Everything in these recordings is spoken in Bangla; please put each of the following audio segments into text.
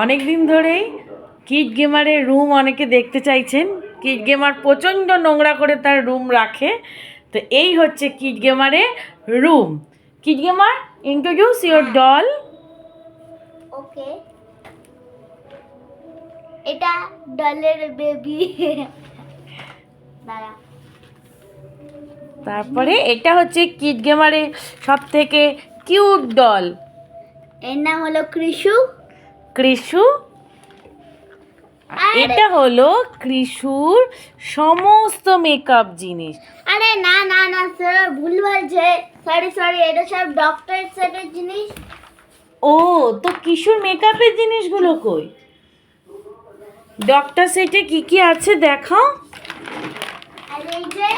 অনেক দিন ধরেই কিড গেমারের রুম অনেকে দেখতে চাইছেন। কিড গেমার প্রচণ্ড নোংরা করে তার রুম রাখে, তো এই হচ্ছে কিড গেমারের রুম। Kid gamer, introduce your doll. Okay, এটা ডলের বেবি। দাঁড়া, তারপরে এটা হচ্ছে কিড গেমারের সব থেকে কিউট ডল। এর নাম হলো কৃষু। কৃষু। এটা হলো কৃষুর সমস্ত মেকআপ জিনিস। আরে না না না স্যার, ভুল বলছে। সরি, এটা সব ডক্টর সেটের জিনিস। ও, তো কিশোর মেকআপের জিনিসগুলো কই? ডক্টর সেটে কি কি আছে দেখাও। আর এই যে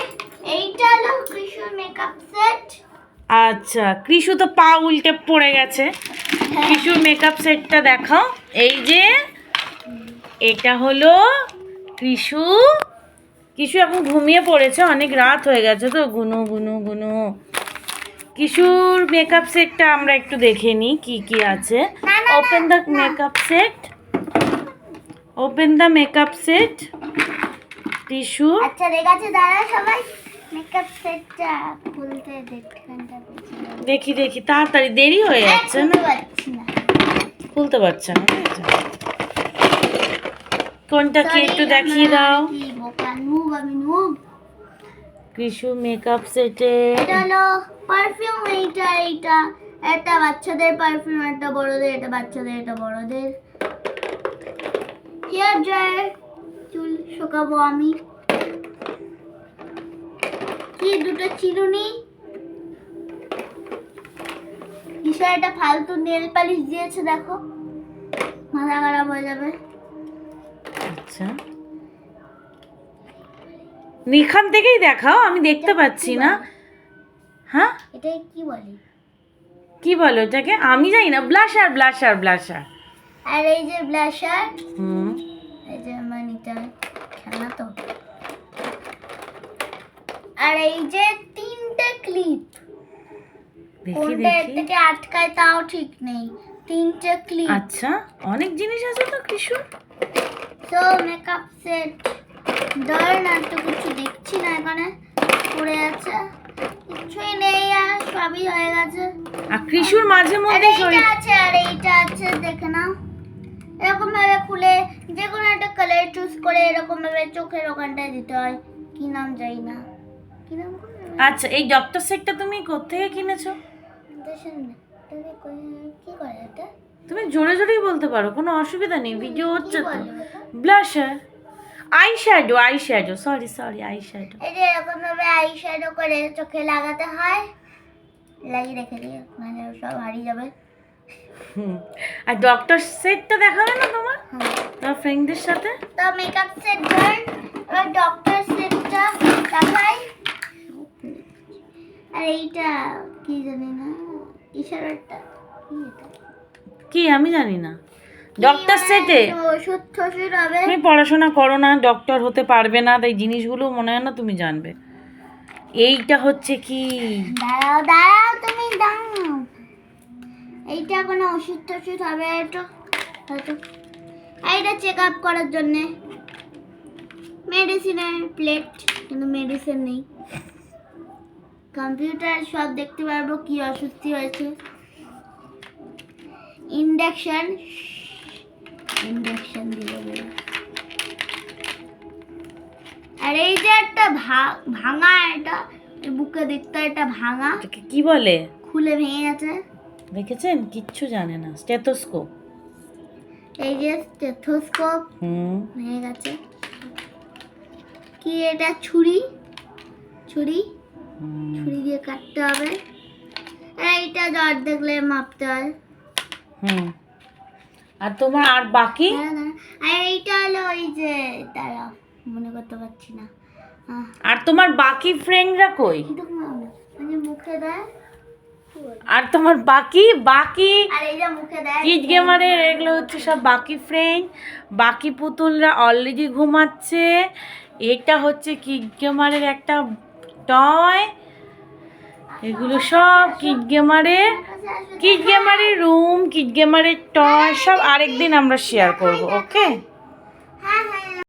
এইটা হলো কৃষুর মেকআপ সেট। আচ্ছা, কৃষু তো পা উল্টে পড়ে গেছে। কৃষুর মেকআপ সেটটা দেখাও। এই যে এটা হলো কৃষু। কৃষু এখন ঘুমিয়ে পড়েছে, অনেক রাত হয়ে গেছে তো, গুনু গুনু গুনু। কিশোর মেকআপ সেটটা আমরা একটু দেখে নিই কি কি আছে। Open the makeup set. Open the makeup set. Tissue. আচ্ছা ঠিক আছে, দাঁড়া সবাই, মেকআপ সেটটা খুলতে দেখখানটা দেখি দেখি, তাড়াতাড়ি, দেরি হয়ে যাচ্ছে না। পারছি না, খুলতে পারছে না। কোনটা কি একটু দেখিয়ে দাও। কি বোকা নুব, আমি নুব। কৃষু মেকআপ সেটে এটা হলো পারফিউম। এইটা একটা বাচ্চাদের পারফিউম, একটা বড়দের। এটা বাচ্চাদের, এটা বড়দের। হেয়ার ড্রায়ার, চুল শুকাবো আমি। কি দুটো চিরুনি। কিসের একটা ফালতু নেল পালিশ দিয়েছে, দেখো, মাথা খারাপ হয়ে যাবে। আচ্ছা, এখান থেকেই দেখাও, আমি দেখতে পাচ্ছি না। হ্যাঁ, এটা কি বলে? কি বলো এটাকে? আমি জানি না। Blusher blusher blusher. আর এই যে ব্লাশার, হুম, এই যে মানিটা খেলনা তো। আর এই যে তিনটে ক্লিপ, দেখি কোনটা এর দেখি। থেকে আটকায় তাও ঠিক নেই। তিনটে ক্লিপ। আচ্ছা, অনেক জিনিস আছে তো কৃষু। তো মেকআপ সেট ধরেন, আর তো কিছু দেখছি না এখানে, পড়ে আছে, কিছুই নেই, আর সবই হয়ে গেছে। আর কৃষুর মাঝে আর মধ্যে এইটা আছে, আর এইটা আছে, দেখে নাও। এরকম ভাবে খুলে যে কোনো একটা কালার চুজ করে এরকম ভাবে চোখের ওখানটায় দিতে হয়। কি নাম জানি না, কি নাম করে। আচ্ছা, এই ডক্টর সেটটা তুমি কোত্থেকে কিনেছো? দেখেন না, এটা কি করে এটা? তুমি জোরে জোরেই বলতে পারো, কোনো অসুবিধা নেই, ভিডিও হচ্ছে তো। বলে ওটা? Blusher, eye shadow, eye shadow, sorry eye shadow. এই যে এরকম ভাবে আই শ্যাডো করে চোখে লাগাতে হয়। লাগিয়ে রেখে দিয়ে মানে সব হারিয়ে যাবে। আর ডক্টর সেটটা দেখাবে না তোমার তোমার ফ্রেন্ডদের সাথে? তো মেকআপ সেট ধর, এবার ডক্টর সেটটা দেখাই। আর এইটা কি জানি না, ইশারাটা কি এটা? কি আমি জানি না। ডক্টর সেটে ওষুধ টষুধ হবে। তুমি পড়াশোনা করো না, ডক্টর হতে পারবে না, তাই জিনিসগুলো মনে হয় না তুমি জানবে। এইটা হচ্ছে কি? দাঁড়াও তুমি দাঁড়াও। এইটা কোনো ওষুধ টষুধ হবে এটা হয়তো। এইটা চেক আপ করার জন্যে মেডিসিনের প্লেট, কিন্তু মেডিসিন নেই। কম্পিউটার সব দেখতে পারবো কি অসুস্থি হয়েছে। ইন্ডাকশন দিলে। আর এই যে একটা ভাঙা, এটা বুকে দেখতে এটা ভাঙা, এটাকে কি বলে? খুলে ভেঙে গেছে। দেখেছেন, কিচ্ছু জানে না। স্টেথোস্কোপ। এই যে স্টেথোস্কোপ হুম, ভেঙে গেছে। কি এটা? ছুরি ছুরি দিয়ে কাটতে হবে। আর এইটা জ্বর দেখলে মাপতে হয়। হুম। আর তোমার আর বাকি? আর এইটা হলো ওই যে, দাঁড়াও মনে করতে পারছি না। আর তোমার বাকি ফ্রেন্ডরা কই? মানে মুখে দেয়। আর তোমার বাকি আর এই যে মুখে দেয় কিড গেমারের এগুলো হচ্ছে সব বাকি ফ্রেন্ড। বাকি পুতুলরা অলরেডি ঘুমাচ্ছে। এটা হচ্ছে কিড গেমারের একটা টয়। এগুলো সব কিড গেমারের রুম, কিড গেমারের টয় সব আরেকদিন আমরা শেয়ার করব, ওকে?